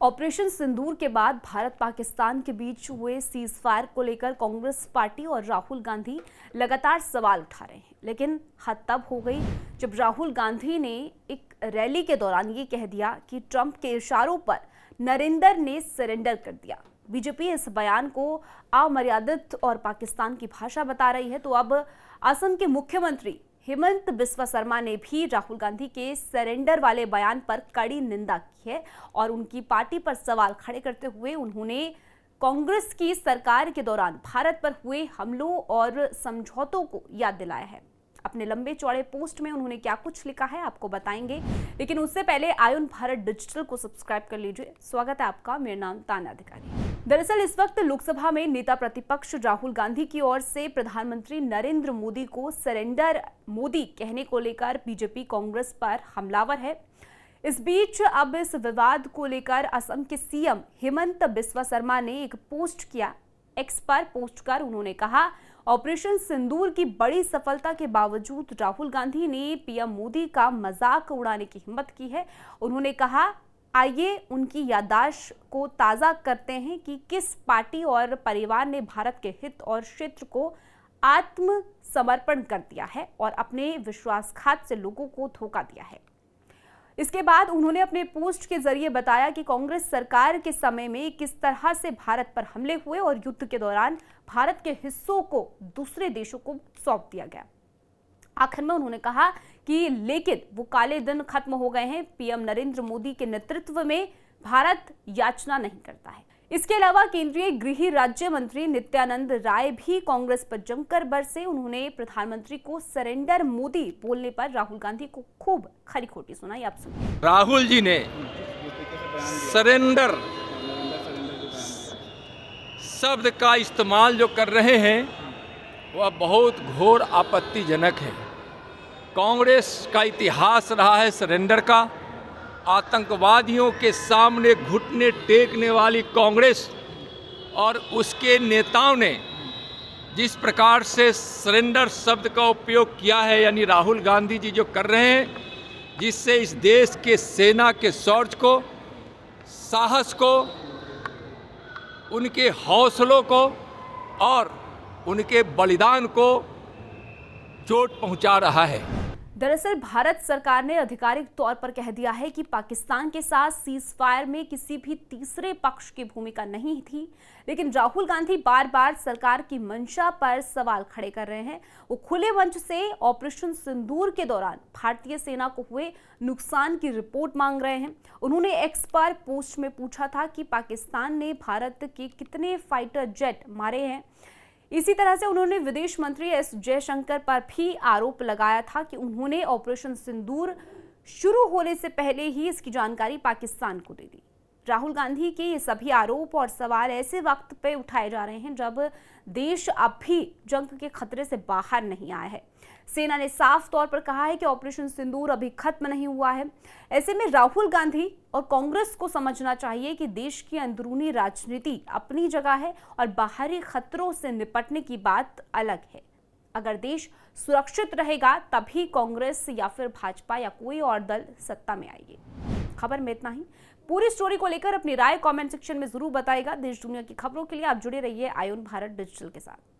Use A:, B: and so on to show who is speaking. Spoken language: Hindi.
A: ऑपरेशन सिंदूर के बाद भारत पाकिस्तान के बीच हुए सीज फायर को लेकर कांग्रेस पार्टी और राहुल गांधी लगातार सवाल उठा रहे हैं। लेकिन हद तब हो गई जब राहुल गांधी ने एक रैली के दौरान ये कह दिया कि ट्रंप के इशारों पर नरेंद्र ने सरेंडर कर दिया। बीजेपी इस बयान को अमर्यादित और पाकिस्तान की भाषा बता रही है। तो अब असम के मुख्यमंत्री हेमंत बिस्वा शर्मा ने भी राहुल गांधी के सरेंडर वाले बयान पर कड़ी निंदा की है और उनकी पार्टी पर सवाल खड़े करते हुए उन्होंने कांग्रेस की सरकार के दौरान भारत पर हुए हमलों और समझौतों को याद दिलाया है। अपने लंबे चौड़े पोस्ट में उन्होंने क्या कुछ लिखा है आपको बताएंगे, लेकिन उससे पहले आयुन भारत डिजिटल को सब्सक्राइब कर लीजिए। स्वागत है आपका, मेरा नाम तान्या अधिकारी। दरअसल इस वक्त लोकसभा में नेता प्रतिपक्ष राहुल गांधी की ओर से प्रधानमंत्री नरेंद्र मोदी को सरेंडर मोदी कहने को लेकर बीजेपी कांग्रेस पर हमलावर है। इस बीच अब इस विवाद को लेकर असम के सीएम हेमंत बिस्वा शर्मा ने एक पोस्ट किया। एक्स पर पोस्ट कर उन्होंने कहा, ऑपरेशन सिंदूर की बड़ी सफलता के बावजूद राहुल गांधी ने पीएम मोदी का मजाक उड़ाने की हिम्मत की है। उन्होंने कहा, आइए उनकी याददाश्त को ताज़ा करते हैं कि किस पार्टी और परिवार ने भारत के हित और क्षेत्र को आत्मसमर्पण कर दिया है और अपने विश्वासघात से लोगों को धोखा दिया है। इसके बाद उन्होंने अपने पोस्ट के जरिए बताया कि कांग्रेस सरकार के समय में किस तरह से भारत पर हमले हुए और युद्ध के दौरान भारत के हिस्सों को दूसरे देशों को सौंप दिया गया। आखिर में उन्होंने कहा कि लेकिन वो काले दिन खत्म हो गए हैं। पीएम नरेंद्र मोदी के नेतृत्व में भारत याचना नहीं करता है। इसके अलावा केंद्रीय गृह राज्य मंत्री नित्यानंद राय भी कांग्रेस पर जमकर बरसे। उन्होंने प्रधानमंत्री को सरेंडर मोदी बोलने पर राहुल गांधी को खूब खरी खोटी सुनाई। आप सुनिए।
B: राहुल जी ने सरेंडर शब्द का इस्तेमाल जो कर रहे हैं वह बहुत घोर आपत्तिजनक है। कांग्रेस का इतिहास रहा है सरेंडर का। आतंकवादियों के सामने घुटने टेकने वाली कांग्रेस और उसके नेताओं ने जिस प्रकार से सरेंडर शब्द का उपयोग किया है, यानी राहुल गांधी जी जो कर रहे हैं, जिससे इस देश के सेना के शौर्य को, साहस को, उनके हौसलों को और उनके बलिदान को चोट पहुंचा रहा है।
A: दरअसल भारत सरकार ने आधिकारिक तौर पर कह दिया है कि पाकिस्तान के साथ सीज फायर में किसी भी तीसरे पक्ष की भूमिका नहीं थी। लेकिन राहुल गांधी बार बार सरकार की मंशा पर सवाल खड़े कर रहे हैं। वो खुले मंच से ऑपरेशन सिंदूर के दौरान भारतीय सेना को हुए नुकसान की रिपोर्ट मांग रहे हैं। उन्होंने एक्स पर पोस्ट में पूछा था कि पाकिस्तान ने भारत के कितने फाइटर जेट मारे हैं। इसी तरह से उन्होंने विदेश मंत्री एस जयशंकर पर भी आरोप लगाया था कि उन्होंने ऑपरेशन सिंदूर शुरू होने से पहले ही इसकी जानकारी पाकिस्तान को दे दी। राहुल गांधी के ये सभी आरोप और सवाल ऐसे वक्त पे उठाए जा रहे हैं जब देश अब भी जंग के खतरे से बाहर नहीं आया है। सेना ने साफ तौर पर कहा है कि ऑपरेशन सिंदूर अभी खत्म नहीं हुआ है। ऐसे में राहुल गांधी और कांग्रेस को समझना चाहिए कि देश की अंदरूनी राजनीति अपनी जगह है और बाहरी खतरों से निपटने की बात अलग है। अगर देश सुरक्षित रहेगा तभी कांग्रेस या फिर भाजपा या कोई और दल सत्ता में आएगी। खबर में इतना ही। पूरी स्टोरी को लेकर अपनी राय कमेंट सेक्शन में जरूर बताइएगा। देश दुनिया की खबरों के लिए आप जुड़े रहिए आयुन भारत डिजिटल के साथ।